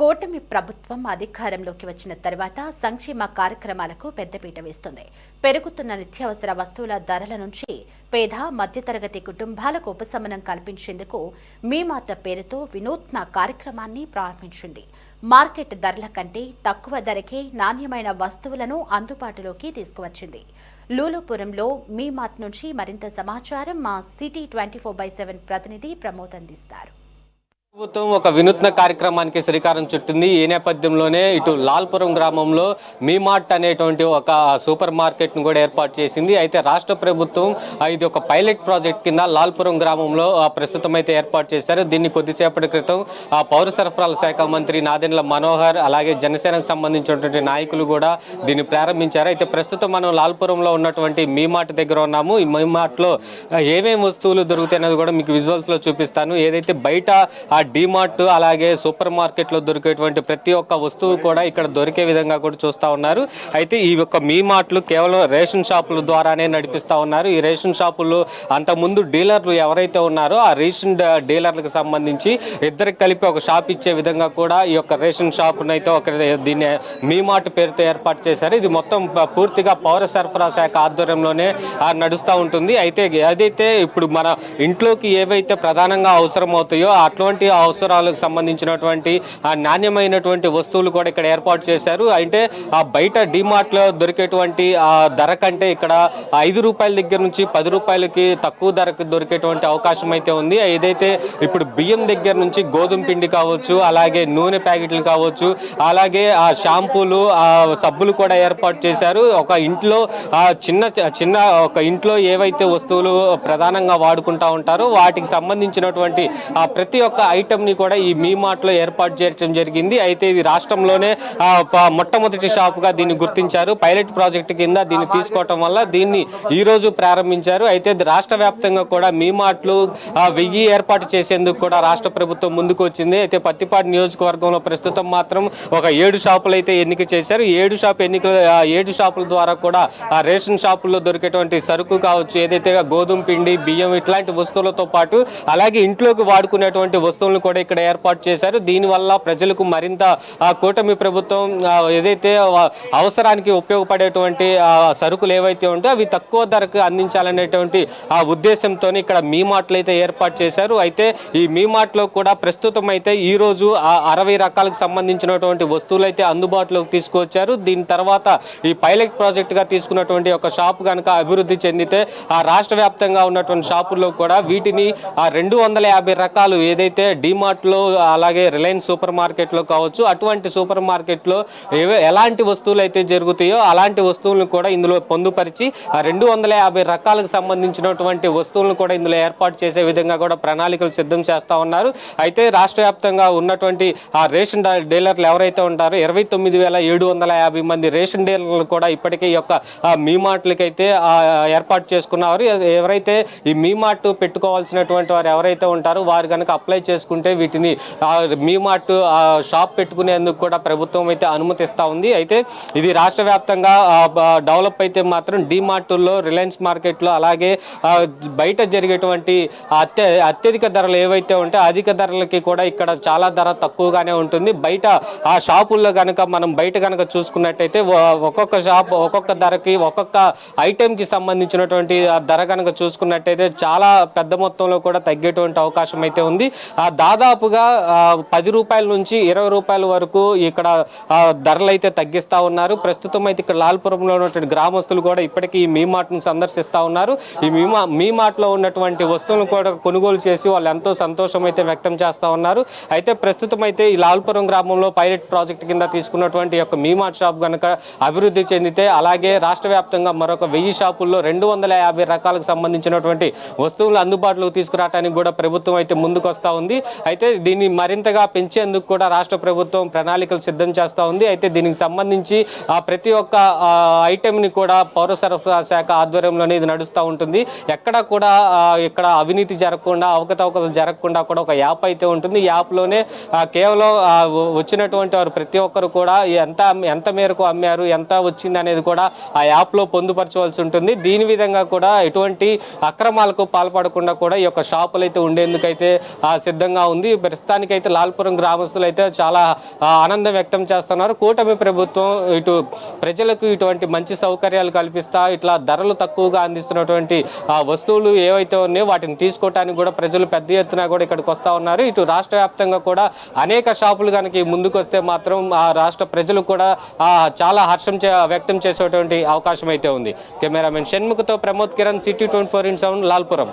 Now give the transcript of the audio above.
కూటమి ప్రభుత్వం అధికారంలోకి వచ్చిన తర్వాత సంక్షేమ కార్యక్రమాలకు పెద్దపీట వేస్తుంది. పెరుగుతున్న నిత్యావసర వస్తువుల ధరల నుంచి పేద మధ్యతరగతి కుటుంబాలకు ఉపశమనం కల్పించేందుకు మీ మాట పేరుతో వినూత్న కార్యక్రమాన్ని ప్రారంభించింది. మార్కెట్ ధరల కంటే తక్కువ ధరకే నాణ్యమైన వస్తువులను అందుబాటులోకి తీసుకువచ్చింది. లూలుపురంలో మీ మాట్ నుంచి మరింత సమాచారం మా సిటీ 24/7 ప్రతినిధి ప్రమోద్ అందిస్తారు. ప్రభుత్వం ఒక వినూత్న కార్యక్రమానికి శ్రీకారం చుట్టింది. ఈ నేపథ్యంలోనే ఇటు లాల్పురం గ్రామంలో మీ మార్ట్ అనేటువంటి ఒక సూపర్ మార్కెట్ ను కూడా ఏర్పాటు చేసింది. అయితే రాష్ట్ర ప్రభుత్వం ఇది ఒక పైలట్ ప్రాజెక్ట్ కింద లాల్పురం గ్రామంలో ప్రస్తుతం అయితే ఏర్పాటు చేశారు. దీన్ని కొద్దిసేపటి క్రితం పౌర సరఫరాల శాఖ మంత్రి నాదెండ్ల మనోహర్ అలాగే జనసేనకు సంబంధించినటువంటి నాయకులు కూడా దీన్ని ప్రారంభించారు. అయితే ప్రస్తుతం మనం లాల్పురంలో ఉన్నటువంటి మీ మార్ట్ దగ్గర ఉన్నాము. ఈ మీ మార్ట్ లో ఏమేమి వస్తువులు దొరుకుతాయి అనేది కూడా మీకు విజువల్స్ లో చూపిస్తాను. ఏదైతే బయట డిమార్ట్ అలాగే సూపర్ మార్కెట్లో దొరికేటువంటి ప్రతి ఒక్క వస్తువు కూడా ఇక్కడ దొరికే విధంగా కూడా చూస్తూ ఉన్నారు. అయితే ఈ యొక్క మీ మార్ట్లు కేవలం రేషన్ షాపుల ద్వారానే నడిపిస్తూ ఉన్నారు. ఈ రేషన్ షాపుల్లో అంతకుముందు డీలర్లు ఎవరైతే ఉన్నారో ఆ రేషన్ డీలర్లకు సంబంధించి ఇద్దరికి కలిపి ఒక షాప్ ఇచ్చే విధంగా కూడా ఈ యొక్క రేషన్ షాపును అయితే ఒక దీన్ని మీ మార్ట్ పేరుతో ఏర్పాటు చేశారు. ఇది మొత్తం పూర్తిగా పౌర సరఫరా శాఖ ఆధ్వర్యంలోనే నడుస్తూ ఉంటుంది. అయితే అదైతే ఇప్పుడు మన ఇంట్లోకి ఏవైతే ప్రధానంగా అవసరం అవుతాయో అటువంటి అవసరాలకు సంబంధించినటువంటి నాణ్యమైనటువంటి వస్తువులు కూడా ఇక్కడ ఏర్పాటు చేశారు. అంటే ఆ బయట డిమార్ట్ లో దొరికేటువంటి ధర కంటే ఇక్కడ 5 రూపాయల దగ్గర నుంచి 10 రూపాయలకి తక్కువ ధరకు దొరికేటువంటి అవకాశం అయితే ఉంది. ఏదైతే ఇప్పుడు బియ్యం దగ్గర నుంచి గోధుమ పిండి కావచ్చు, అలాగే నూనె ప్యాకెట్లు కావచ్చు, అలాగే ఆ షాంపూలు సబ్బులు కూడా ఏర్పాటు చేశారు. ఒక ఇంట్లో చిన్న ఒక ఇంట్లో ఏవైతే వస్తువులు ప్రధానంగా వాడుకుంటా ఉంటారో వాటికి సంబంధించినటువంటి ప్రతి ఒక్క ఐటమ్ ని కూడా ఈ మీ మార్ట్ లో ఏర్పాటు చేయడం జరిగింది. అయితే ఇది రాష్ట్రంలోనే మొట్టమొదటి షాప్ గా దీన్ని గుర్తించారు. పైలట్ ప్రాజెక్ట్ కింద దీన్ని తీసుకోవటం వల్ల దీన్ని ఈ రోజు ప్రారంభించారు. అయితే రాష్ట్ర వ్యాప్తంగా కూడా మీ మార్ట్లు 1000 ఏర్పాటు చేసేందుకు కూడా రాష్ట్ర ప్రభుత్వం ముందుకు వచ్చింది. అయితే పత్తిపాడు నియోజకవర్గంలో ప్రస్తుతం మాత్రం ఒక 7 షాపులు అయితే ఎన్నిక చేశారు. 7 షాపుల ద్వారా కూడా ఆ రేషన్ షాపుల్లో దొరికేటువంటి సరుకు కావచ్చు, ఏదైతే గోధుమ పిండి, బియ్యం ఇట్లాంటి వస్తువులతో పాటు అలాగే ఇంట్లోకి వాడుకునేటువంటి వస్తువులను కూడా ఇక్కడ ఏర్పాటు చేశారు. దీనివల్ల ప్రజలకు మరింత కూటమి ప్రభుత్వం ఏదైతే అవసరానికి ఉపయోగపడేటువంటి సరుకులు ఏవైతే ఉంటాయో అవి తక్కువ ధరకు అందించాలనేటువంటి ఉద్దేశంతో ఇక్కడ మీ మార్ట్లు అయితే ఏర్పాటు చేశారు. అయితే ఈ మీ మార్ట్ లో కూడా ప్రస్తుతం అయితే ఈ రోజు 60 రకాలకు సంబంధించినటువంటి వస్తువులు అయితే అందుబాటులోకి తీసుకొచ్చారు. దీని తర్వాత ఈ పైలట్ ప్రాజెక్ట్ గా తీసుకున్నటువంటి ఒక షాప్ కనుక అభివృద్ధి చెందితే ఆ రాష్ట్ర వ్యాప్తంగా ఉన్నటువంటి షాపుల్లో కూడా వీటిని 250 రకాలు ఏదైతే డిమార్ట్ లో అలాగే రిలయన్స్ సూపర్ మార్కెట్ లో కావచ్చు అటువంటి సూపర్ మార్కెట్ లో ఎలాంటి వస్తువులు అయితే జరుగుతాయో అలాంటి వస్తువులను కూడా ఇందులో పొందుపరిచి 250 రకాలకు సంబంధించినటువంటి వస్తువులను కూడా ఇందులో ఏర్పాటు చేసే విధంగా కూడా ప్రణాళికలు సిద్ధం చేస్తా ఉన్నారు. అయితే రాష్ట్ర వ్యాప్తంగా ఉన్నటువంటి ఆ రేషన్ డీలర్లు ఎవరైతే ఉంటారో 29,750 మంది రేషన్ డీలర్లు కూడా ఇప్పటికే ఈ యొక్క మీ మార్ట్లకి అయితే ఏర్పాటు చేసుకున్నారు. ఎవరైతే ఈ మీ మార్ట్ పెట్టుకోవాల్సినటువంటి వారు ఎవరైతే ఉంటారో వారు కనుక అప్లై చేసుకుంటే వీటిని మీ మార్ట్ షాప్ పెట్టుకునేందుకు కూడా ప్రభుత్వం అయితే అనుమతిస్తూ ఉంది. అయితే ఇది రాష్ట్ర వ్యాప్తంగా డెవలప్ అయితే మాత్రం డిమార్ట్లో, రిలయన్స్ మార్కెట్లో అలాగే బయట జరిగేటువంటి అత్యధిక ధరలు ఏవైతే ఉంటాయో అధిక ధరలకి కూడా ఇక్కడ చాలా ధర తక్కువగానే ఉంటుంది. బయట ఆ షాపుల్లో కనుక మనం బయట కనుక చూసుకున్నట్టయితే ఒక్కొక్క షాప్ ఒక్కొక్క ధరకి ఒక్కొక్క ఐటెంకి సంబంధించినటువంటి ధర కనుక చూసుకున్నట్టయితే చాలా పెద్ద మొత్తంలో కూడా తగ్గేటువంటి అవకాశం అయితే ఉంది. దాదాపుగా 10 రూపాయల నుంచి 20 రూపాయల వరకు ఇక్కడ ధరలు అయితే తగ్గిస్తా ఉన్నారు. ప్రస్తుతం అయితే ఇక్కడ లాల్పురంలో ఉన్నటువంటి గ్రామస్తులు కూడా ఇప్పటికీ ఈ మీ మార్ట్ ని సందర్శిస్తా ఉన్నారు. ఈ మీ మార్ట్ లో ఉన్నటువంటి వస్తువులను కూడా కొనుగోలు చేసి వాళ్ళు ఎంతో సంతోషం అయితే వ్యక్తం చేస్తా ఉన్నారు. అయితే ప్రస్తుతం అయితే ఈ లాల్పురం గ్రామంలో పైలట్ ప్రాజెక్ట్ కింద తీసుకున్నటువంటి యొక్క మీ మార్ట్ షాప్ కనుక అభివృద్ధి చెందితే అలాగే రాష్ట్ర వ్యాప్తంగా మరొక 1000 షాపుల్లో 250 రకాలకు సంబంధించినటువంటి వస్తువులు అందుబాటులోకి తీసుకురావడానికి కూడా ప్రభుత్వం అయితే ముందుకు వస్తూ ఉంది. అయితే దీన్ని మరింతగా పెంచేందుకు కూడా రాష్ట్ర ప్రభుత్వం ప్రణాళికలు సిద్ధం చేస్తూ ఉంది. అయితే దీనికి సంబంధించి ప్రతి ఒక్క ఐటెంని కూడా పౌర సరఫరా శాఖ ఆధ్వర్యంలోనే ఇది నడుస్తూ ఉంటుంది. ఎక్కడ కూడా ఇక్కడ అవినీతి జరగకుండా, అవకతవకలు జరగకుండా కూడా ఒక యాప్ అయితే ఉంటుంది. ఈ యాప్లోనే కేవలం వచ్చినటువంటి వారు ప్రతి ఒక్కరు కూడా ఎంత మేరకు అమ్మారు, ఎంత వచ్చింది అనేది కూడా ఆ యాప్లో పొందుపరచవలసి ఉంటుంది. దీని విధంగా కూడా ఎటువంటి అక్రమాలకు పాల్పడకుండా కూడా ఈ యొక్క షాపులు అయితే ఉండేందుకైతే సిద్ధంగా విధంగా ఉంది. ప్రస్తుతానికైతే లాల్పురం గ్రామస్తులు అయితే చాలా ఆనందం వ్యక్తం చేస్తున్నారు. కూటమి ప్రభుత్వం ఇటు ప్రజలకు ఇటువంటి మంచి సౌకర్యాలు కల్పిస్తా ఇట్లా ధరలు తక్కువగా అందిస్తున్నటువంటి వస్తువులు ఏవైతే ఉన్నాయో వాటిని తీసుకోవడానికి కూడా ప్రజలు పెద్ద ఎత్తున కూడా ఇక్కడికి వస్తూ ఉన్నారు. ఇటు రాష్ట్ర వ్యాప్తంగా కూడా అనేక షాపులు కనుక ముందుకు వస్తే మాత్రం ఆ రాష్ట్ర ప్రజలు కూడా చాలా హర్షం వ్యక్తం చేసేటువంటి అవకాశం అయితే ఉంది. కెమెరామెన్ షణ్ముఖతో ప్రమోద్ కిరణ్, సిటీ 24/7 లాల్పురం.